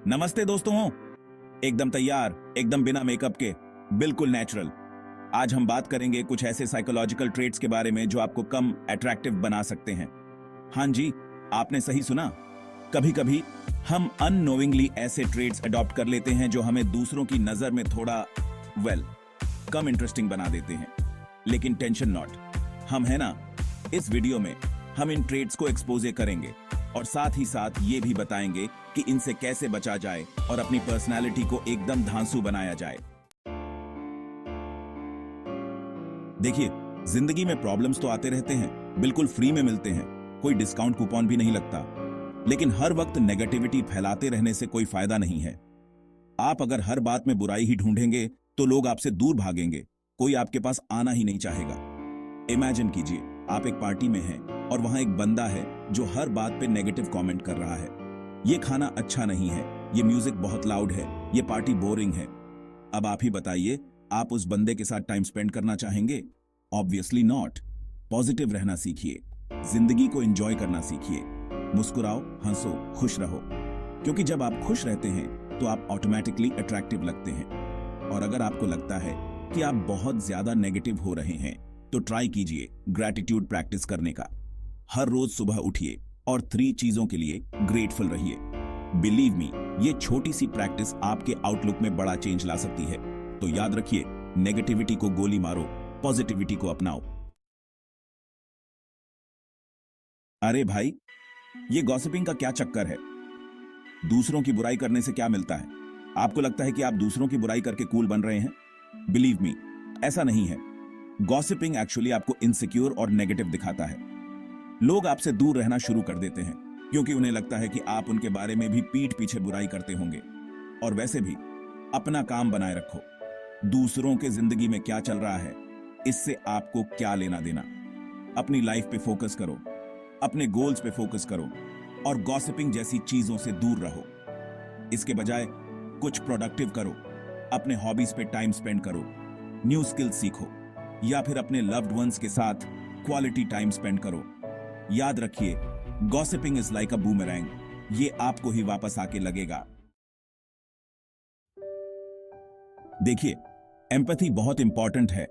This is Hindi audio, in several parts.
नमस्ते दोस्तों, एकदम तैयार, एकदम बिना मेकअप के, बिल्कुल नेचुरल। आज हम बात करेंगे कुछ ऐसे साइकोलॉजिकल ट्रेट्स के बारे में जो आपको कम अट्रैक्टिव बना सकते हैं। हाँ जी, आपने सही सुना। कभी कभी हम अननोइंगली ऐसे ट्रेट्स अडॉप्ट कर लेते हैं जो हमें दूसरों की नजर में थोड़ा कम इंटरेस्टिंग बना देते हैं। लेकिन टेंशन नॉट, हम है ना, इस वीडियो में हम इन ट्रेट्स को एक्सपोज करेंगे और साथ ही साथ ये भी बताएंगे कि इनसे कैसे बचा जाए और अपनी पर्सनालिटी को एकदम धांसू बनाया जाए। देखिए, जिंदगी में प्रॉब्लम्स तो आते रहते हैं, बिल्कुल फ्री में मिलते हैं, कोई डिस्काउंट कूपन भी नहीं लगता। लेकिन हर वक्त नेगेटिविटी फैलाते रहने से कोई फायदा नहीं है। आप अगर हर बात में बुराई ही ढूंढेंगे तो लोग आपसे दूर भागेंगे, कोई आपके पास आना ही नहीं चाहेगा। इमेजिन कीजिए, आप एक पार्टी में हैं और वहां एक बंदा है जो हर बात पे नेगेटिव कमेंट कर रहा है। ये खाना अच्छा नहीं है, ये म्यूजिक बहुत लाउड है, ये पार्टी बोरिंग है। अब आप ही बताइए, आप उस बंदे के साथ टाइम स्पेंड करना चाहेंगे? Obviously not. पॉजिटिव रहना सीखिए, जिंदगी को एंजॉय करना सीखिए, मुस्कुराओ, हंसो, खुश रहो, क्योंकि जब आप खुश रहते हैं तो आप ऑटोमेटिकली अट्रैक्टिव लगते हैं। और अगर आपको लगता है कि आप बहुत ज्यादा नेगेटिव हो रहे हैं तो ट्राई कीजिए ग्रैटिट्यूड प्रैक्टिस करने का। हर रोज सुबह उठिए और 3 चीजों के लिए ग्रेटफुल रहिए। बिलीव मी, ये छोटी सी प्रैक्टिस आपके आउटलुक में बड़ा चेंज ला सकती है। तो याद रखिए, नेगेटिविटी को गोली मारो, पॉजिटिविटी को अपनाओ। अरे भाई, ये गॉसिपिंग का क्या चक्कर है? दूसरों की बुराई करने से क्या मिलता है? आपको लगता है कि आप दूसरों की बुराई करके कूल बन रहे हैं? बिलीव मी, ऐसा नहीं है। गॉसिपिंग एक्चुअली आपको इनसिक्योर और नेगेटिव दिखाता है। लोग आपसे दूर रहना शुरू कर देते हैं क्योंकि उन्हें लगता है कि आप उनके बारे में भी पीठ पीछे बुराई करते होंगे। और वैसे भी अपना काम बनाए रखो। दूसरों के जिंदगी में क्या चल रहा है, इससे आपको क्या लेना देना। अपनी लाइफ पे फोकस करो, अपने गोल्स पे फोकस करो और गॉसिपिंग जैसी चीजों से दूर रहो। इसके बजाय कुछ प्रोडक्टिव करो, अपने हॉबीज पे टाइम स्पेंड करो, न्यू स्किल्स सीखो या फिर अपने लव्ड वंस के साथ क्वालिटी टाइम स्पेंड करो। याद रखिए, gossiping is like a boomerang, ये आपको ही वापस आके लगेगा। देखिए, एम्पैथी बहुत इंपॉर्टेंट है।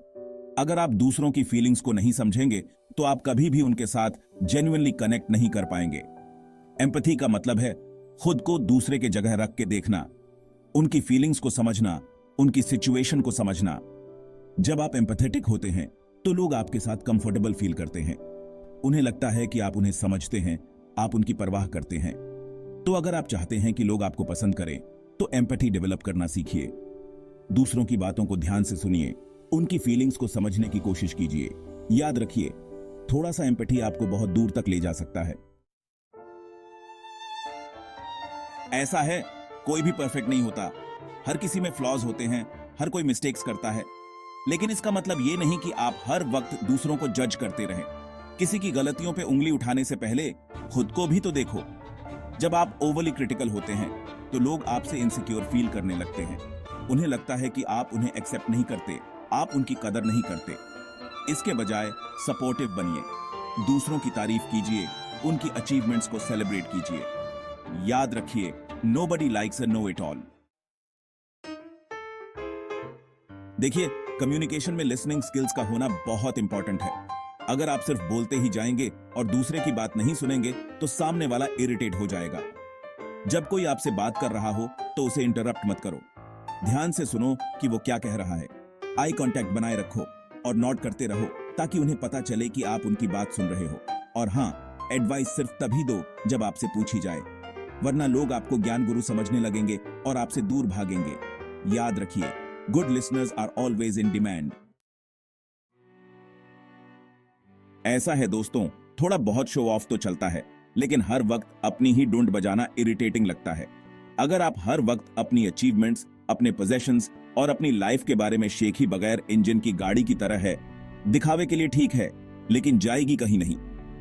अगर आप दूसरों की फीलिंग्स को नहीं समझेंगे तो आप कभी भी उनके साथ जेन्युइनली कनेक्ट नहीं कर पाएंगे। एम्पैथी का मतलब है खुद को दूसरे के जगह रख के देखना, उनकी फीलिंग्स को समझना, उनकी सिचुएशन को समझना। जब आप एम्पैथेटिक होते हैं तो लोग आपके साथ कंफर्टेबल फील करते हैं। उन्हें लगता है कि आप उन्हें समझते हैं, आप उनकी परवाह करते हैं। तो अगर आप चाहते हैं कि लोग आपको पसंद करें तो एम्पैथी डेवलप करना सीखिए। दूसरों की बातों को ध्यान से सुनिए, उनकी फीलिंग्स को समझने की कोशिश कीजिए। याद रखिए, थोड़ा सा एम्पैथी आपको बहुत दूर तक ले जा सकता है। ऐसा है, कोई भी परफेक्ट नहीं होता, हर किसी में फ्लॉज होते हैं, हर कोई मिस्टेक्स करता है। लेकिन इसका मतलब यह नहीं कि आप हर वक्त दूसरों को जज करते रहें। किसी की गलतियों पे उंगली उठाने से पहले खुद को भी तो देखो। जब आप ओवरली क्रिटिकल होते हैं तो लोग आपसे इनसिक्योर फील करने लगते हैं। उन्हें लगता है कि आप उन्हें एक्सेप्ट नहीं करते, आप उनकी कदर नहीं करते। इसके बजाय सपोर्टिव बनिए, दूसरों की तारीफ कीजिए, उनकी अचीवमेंट्स को सेलिब्रेट कीजिए। याद रखिए, nobody likes a know it all. देखिए, कम्युनिकेशन में लिसनिंग स्किल्स का होना बहुत इंपॉर्टेंट है। अगर आप सिर्फ बोलते ही जाएंगे और दूसरे की बात नहीं सुनेंगे तो सामने वाला इरिटेट हो जाएगा। जब कोई आपसे बात कर रहा हो तो उसे इंटरप्ट मत करो, ध्यान से सुनो कि वो क्या कह रहा है। आई कांटेक्ट बनाए रखो और नॉड करते रहो ताकि उन्हें पता चले कि आप उनकी बात सुन रहे हो। और हाँ, एडवाइस सिर्फ तभी दो जब आपसे पूछी जाए, वरना लोग आपको ज्ञान गुरु समझने लगेंगे और आपसे दूर भागेंगे। याद रखिए, good listeners are always in demand. ऐसा है दोस्तों, थोड़ा बहुत शो ऑफ तो चलता है, लेकिन हर वक्त अपनी ही डुंड बजाना इरिटेटिंग लगता है। अगर आप हर वक्त अपनी अचीवमेंट्स, अपने पोजेशंस और अपनी लाइफ के बारे में शेखी बगैर इंजन की गाड़ी की तरह है, दिखावे के लिए ठीक है, लेकिन जाएगी कहीं नहीं।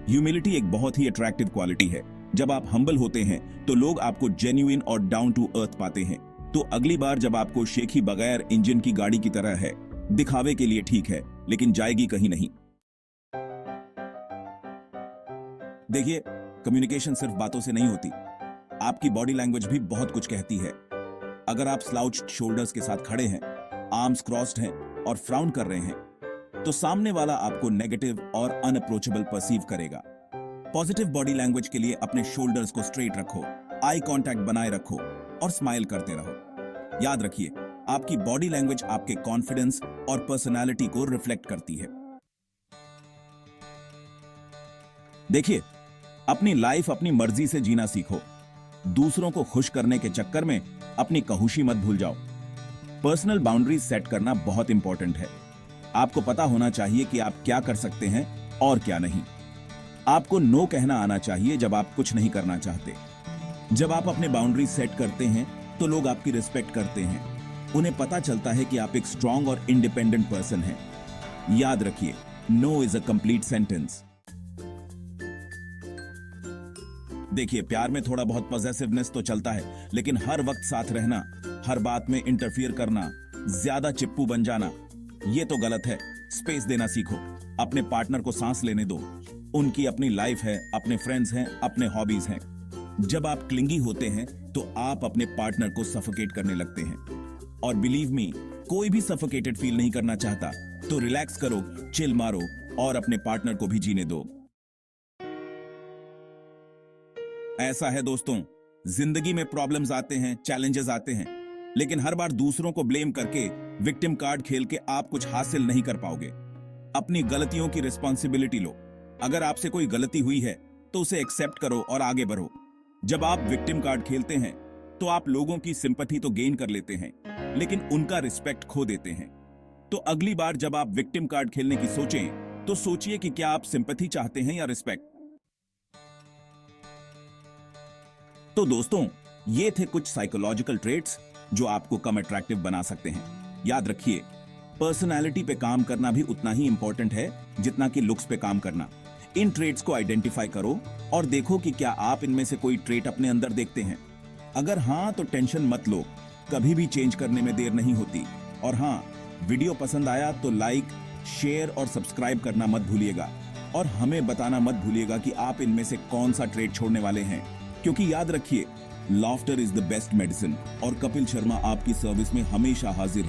ह्यूमिलिटी एक बहुत ही अट्रैक्टिव क्वालिटी है। जब आप हम्बल होते हैं तो लोग आपको जेन्युइन और डाउन टू अर्थ पाते हैं। तो अगली बार जब आपको शेखी बगैर इंजन की गाड़ी की तरह है, दिखावे के लिए ठीक है, लेकिन जाएगी कहीं नहीं। देखिए, कम्युनिकेशन सिर्फ बातों से नहीं होती, आपकी बॉडी लैंग्वेज भी बहुत कुछ कहती है। अगर आप स्लाउच्ड शोल्डर्स के साथ खड़े हैं, आर्म्स क्रॉस्ड हैं और फ्राउन कर रहे हैं, तो सामने वाला आपको नेगेटिव और अनअप्रोचेबल परसीव करेगा। पॉजिटिव बॉडी लैंग्वेज के लिए अपने शोल्डर्स को स्ट्रेट रखो, आई कांटेक्ट बनाए रखो और स्माइल करते रहो। याद रखिए, आपकी बॉडी लैंग्वेज आपके कॉन्फिडेंस और पर्सनालिटी को रिफ्लेक्ट करती है। देखिए, अपनी लाइफ अपनी मर्जी से जीना सीखो। दूसरों को खुश करने के चक्कर में अपनी कहुशी मत भूल जाओ। पर्सनल बाउंड्रीज सेट करना बहुत इंपॉर्टेंट है। आपको पता होना चाहिए कि आप क्या कर सकते हैं और क्या नहीं। आपको नो कहना आना चाहिए जब आप कुछ नहीं करना चाहते। जब आप अपने बाउंड्रीज सेट करते हैं तो लोग आपकी रिस्पेक्ट करते हैं। उन्हें पता चलता है कि आप एक स्ट्रांग और इंडिपेंडेंट पर्सन हैं। याद रखिए, no is a complete sentence. देखिए, प्यार में थोड़ा बहुत पॉसेसिवनेस तो चलता है, लेकिन हर वक्त साथ रहना, हर बात में इंटरफियर करना, ज्यादा चिप्पू बन जाना, ये तो गलत है। स्पेस देना सीखो। अपने पार्टनर को सांस लेने दो। उनकी अपनी लाइफ है, अपने फ्रेंड्स हैं, अपने हॉबीज हैं। जब आप क्लिंगी होते हैं तो आप अपने पार्टनर को सफोकेट करने लगते हैं। और बिलीव मी, कोई भी सफोकेटेड फील नहीं करना चाहता। तो रिलैक्स करो, चिल मारो और अपने पार्टनर को भी जीने दो। ऐसा है दोस्तों, जिंदगी में प्रॉब्लम्स आते हैं, चैलेंजेस आते हैं, लेकिन हर बार दूसरों को ब्लेम करके विक्टिम कार्ड खेल के आप कुछ हासिल नहीं कर पाओगे। अपनी गलतियों की रिस्पॉन्सिबिलिटी लो। अगर आपसे कोई गलती हुई है तो उसे एक्सेप्ट करो और आगे बढ़ो। जब आप विक्टिम कार्ड खेलते हैं तो आप लोगों की सिंपैथी तो गेन कर लेते हैं, लेकिन उनका रिस्पेक्ट खो देते हैं। तो अगली बार जब आप विक्टिम कार्ड खेलने की सोचें तो सोचिए कि क्या आप सिंपैथी चाहते हैं या रिस्पेक्ट। तो दोस्तों, ये थे कुछ साइकोलॉजिकल ट्रेट्स जो आपको कम अट्रैक्टिव बना सकते हैं। याद रखिए, पर्सनालिटी पे काम करना भी उतना ही इंपॉर्टेंट है जितना कि लुक्स पे काम करना। इन ट्रेट्स को आइडेंटिफाई करो और देखो कि क्या आप इनमें से कोई ट्रेट अपने अंदर देखते हैं। अगर हां, तो टेंशन मत लो, कभी भी चेंज करने में देर नहीं होती। और हां, वीडियो पसंद आया तो लाइक, शेयर और सब्सक्राइब करना मत भूलिएगा। और हमें बताना मत भूलिएगा कि आप इनमें से कौन सा ट्रेट छोड़ने वाले हैं, क्योंकि याद रखिए, laughter is the best medicine और कपिल शर्मा आपकी सर्विस में हमेशा हाजिर है।